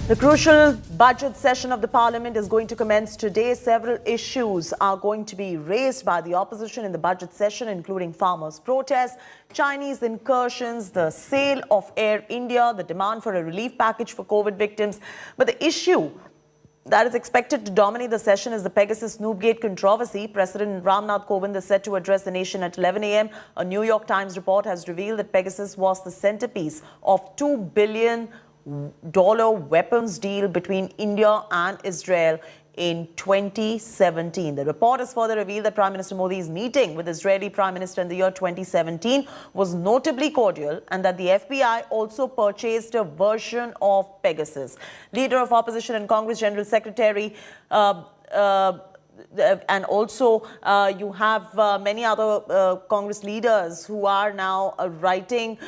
The crucial budget session of the parliament is going to commence today. Several issues are going to be raised by the opposition in the budget session, including farmers' protests, Chinese incursions, the sale of Air India, the demand for a relief package for COVID victims. But the issue that is expected to dominate the session is the Pegasus Snoopgate controversy. President Ram Nath Kovind is set to address the nation at 11 a.m. A New York Times report has revealed that Pegasus was the centerpiece of $2 billion weapons deal between India and Israel in 2017. The report has further revealed that Prime Minister Modi's meeting with Israeli Prime Minister in the year 2017 was notably cordial and that the FBI also purchased a version of Pegasus. Leader of Opposition and Congress General Secretary and also you have many other Congress leaders who are now writing,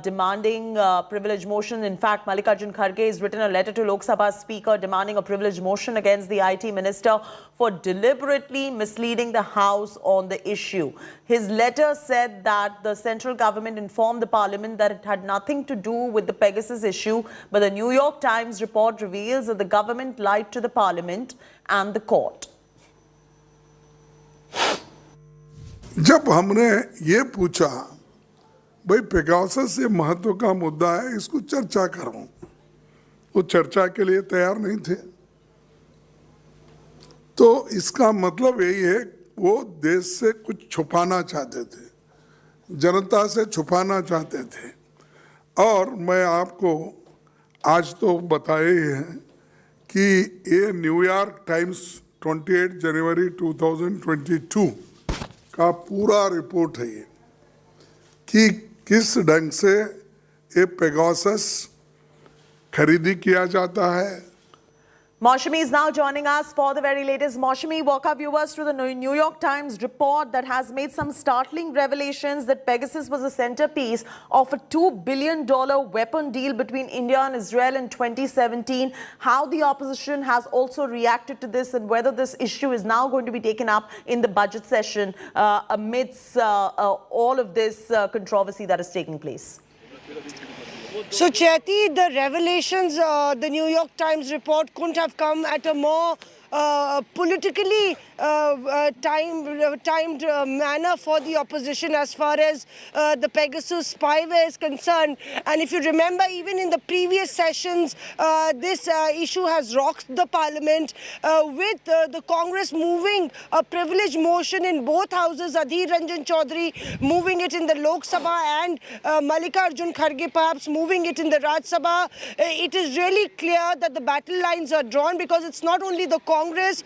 demanding privilege motion. In fact, Mallikarjun Kharge has written a letter to Lok Sabha Speaker demanding a privilege motion against the IT Minister for deliberately misleading the House on the issue. His letter said that the central government informed the Parliament that it had nothing to do with the Pegasus issue, but the New York Times report reveals that the government lied to the Parliament and the court. जब हमने ये पूछा भाई Pegasus ये महत्व का मुद्दा है, इसको चर्चा करो, वो चर्चा के लिए तैयार नहीं थे। तो इसका मतलब यही है वो देश से कुछ छुपाना चाहते थे, जनता से छुपाना चाहते थे। और मैं आपको आज तो बताया ही है कि ये न्यूयॉर्क टाइम्स 28 जनवरी 2022 का पूरा रिपोर्ट है ये कि किस ढंग से ये पेगासस खरीदी किया जाता है। Maushami is now joining us for the very latest. Maushami, walk our viewers through the New York Times report that has made some startling revelations that Pegasus was a centerpiece of a $2 billion weapon deal between India and Israel in 2017. How the opposition has also reacted to this and whether this issue is now going to be taken up in the budget session amidst all of this controversy that is taking place. So, Chaiti, the revelations, the New York Times report couldn't have come at a more politically timed manner for the opposition as far as the Pegasus spyware is concerned. And if you remember, even in the previous sessions, this issue has rocked the parliament with the Congress moving a privilege motion in both houses, Adhir Ranjan Chaudhary moving it in the Lok Sabha and Mallikarjun Kharge perhaps moving it in the Raj Sabha. It is really clear that the battle lines are drawn because it's not only the Congress,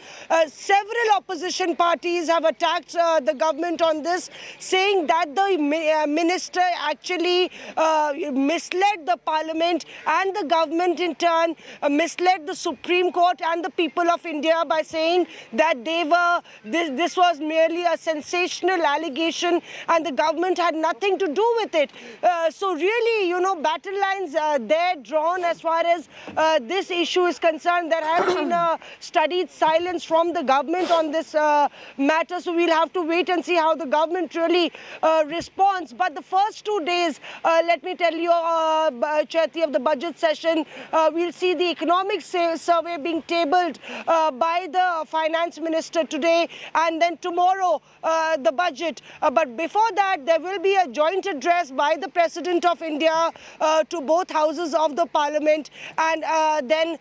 several opposition parties have attacked the government on this, saying that the minister actually misled the parliament and the government in turn misled the Supreme Court and the people of India by saying that this was merely a sensational allegation and the government had nothing to do with it. So really, you know, battle lines they're drawn as far as this issue is concerned. There has been a studied silence from the government on this matter, so we'll have to wait and see how the government really responds. But the first 2 days, let me tell you, Chaiti, of the budget session, we'll see the economic survey being tabled by the finance minister today, and then tomorrow the budget. But before that, there will be a joint address by the President of India to both houses of the parliament, and then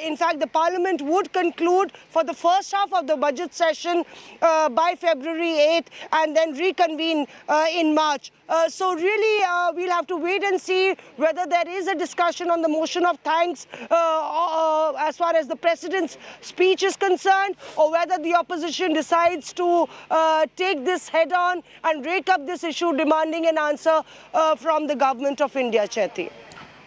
in fact the parliament would conclude for the first half of the budget session by February 8th and then reconvene in March. So really we'll have to wait and see whether there is a discussion on the motion of thanks as far as the President's speech is concerned, or whether the opposition decides to take this head on and rake up this issue demanding an answer from the government of India, Chaiti.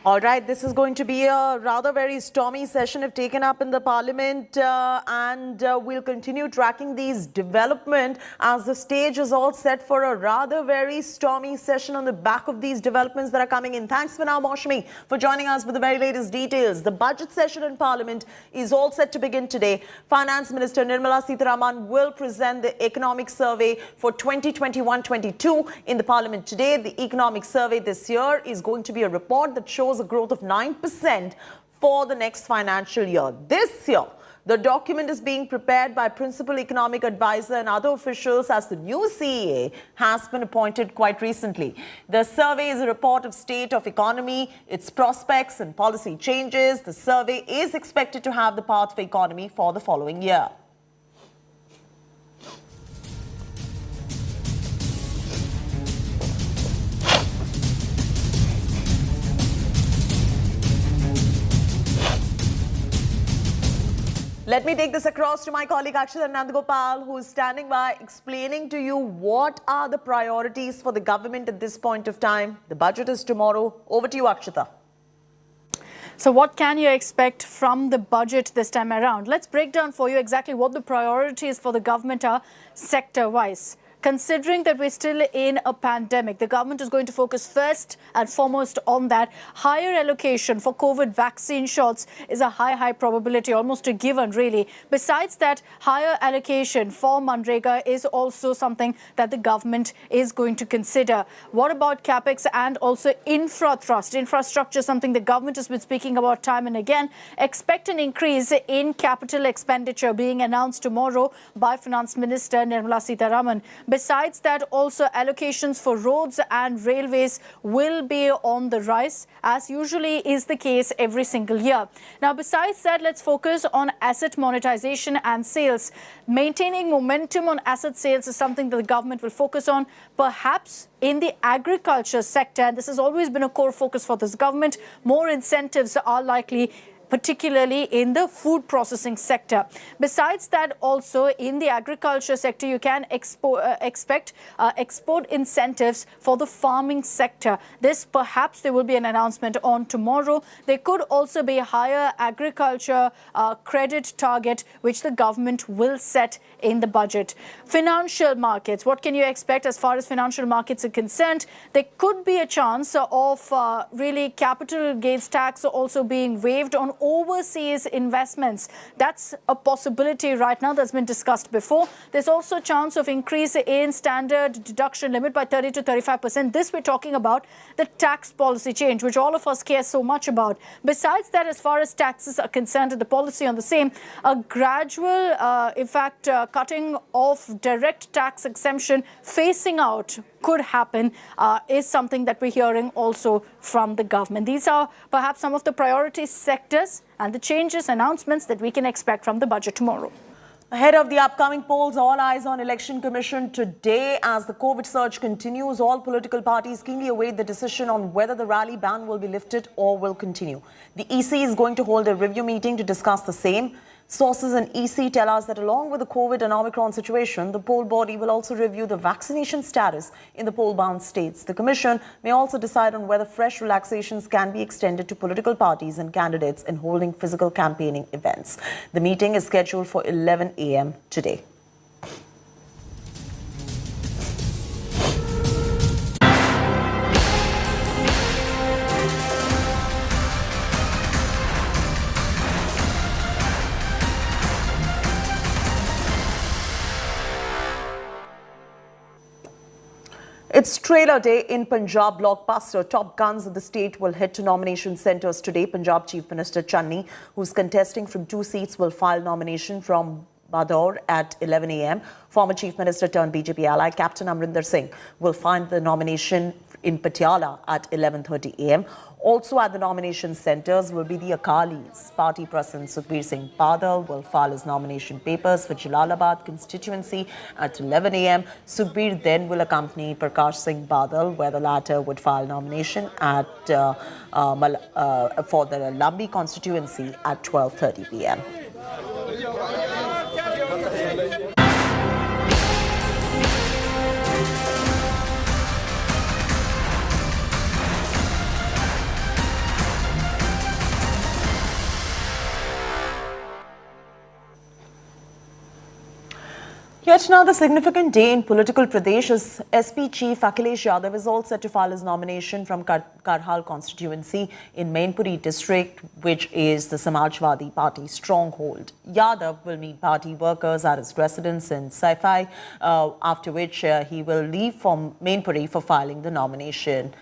All right, this is going to be a rather very stormy session if taken up in the parliament, and we'll continue tracking these developments as the stage is all set for a rather very stormy session on the back of these developments that are coming in. Thanks for now, Maushami, for joining us with the very latest details. The budget session in parliament is all set to begin today. Finance Minister Nirmala Sitharaman will present the economic survey for 2021-22 in the parliament today. The economic survey this year is going to be a report that shows a growth of 9% for the next financial year. This year, the document is being prepared by Principal Economic Advisor and other officials as the new CEA has been appointed quite recently. The survey is a report of state of economy, its prospects and policy changes. The survey is expected to have the path for economy for the following year. Let me take this across to my colleague Akshita Nandagopal, who is standing by explaining to you what are the priorities for the government at this point of time. The budget is tomorrow. Over to you, Akshita. So what can you expect from the budget this time around? Let's break down for you exactly what the priorities for the government are sector-wise. Considering that we're still in a pandemic, the government is going to focus first and foremost on that. Higher allocation for COVID vaccine shots is a high probability, almost a given really. Besides that, higher allocation for Manrega is also something that the government is going to consider. What about capex and also infrastructure, something the government has been speaking about time and again. Expect an increase in capital expenditure being announced tomorrow by Finance Minister Nirmala Sitharaman. Besides that, also allocations for roads and railways will be on the rise, as usually is the case every single year. Now, besides that, let's focus on asset monetization and sales. Maintaining momentum on asset sales is something that the government will focus on, perhaps in the agriculture sector. And this has always been a core focus for this government. More incentives are likely, particularly in the food processing sector. Besides that, also in the agriculture sector, you can expect export incentives for the farming sector. This perhaps there will be an announcement on tomorrow. There could also be a higher agriculture credit target, which the government will set in the budget. Financial markets, what can you expect as far as financial markets are concerned? There could be a chance of really capital gains tax also being waived on overseas investments. That's a possibility right now that's been discussed before. There's also a chance of increase in standard deduction limit by 30 to 35%. This we're talking about the tax policy change, which all of us care so much about. Besides that, as far as taxes are concerned and the policy on the same, a gradual, in fact, cutting of direct tax exemption, phasing out could happen is something that we're hearing also from the government. These are perhaps some of the priority sectors and the changes, announcements that we can expect from the budget tomorrow. Ahead of the upcoming polls, all eyes on Election Commission today. As the COVID surge continues, all political parties keenly await the decision on whether the rally ban will be lifted or will continue. The EC is going to hold a review meeting to discuss the same. Sources in EC tell us that along with the COVID and Omicron situation, the poll body will also review the vaccination status in the poll-bound states. The Commission may also decide on whether fresh relaxations can be extended to political parties and candidates in holding physical campaigning events. The meeting is scheduled for 11 a.m. today. It's trailer day in Punjab. Blockbuster top guns of the state will head to nomination centres today. Punjab Chief Minister Channi, who's contesting from 2 seats, will file nomination from Badaur at 11 a.m. Former Chief Minister turned BJP ally Captain Amrinder Singh will find the nomination in Patiala at 11:30 a.m. Also at the nomination centres will be the Akalis. Party President Sukhbir Singh Badal will file his nomination papers for Jalalabad constituency at 11 a.m. Sukhbir then will accompany Prakash Singh Badal, where the latter would file nomination at for the Lambi constituency at 12:30 p.m. Yet another significant day in political Pradesh as SP Chief Akhilesh Yadav is all set to file his nomination from Karhal constituency in Mainpuri district, which is the Samajwadi Party stronghold. Yadav will meet party workers at his residence in Saifai, after which he will leave from Mainpuri for filing the nomination.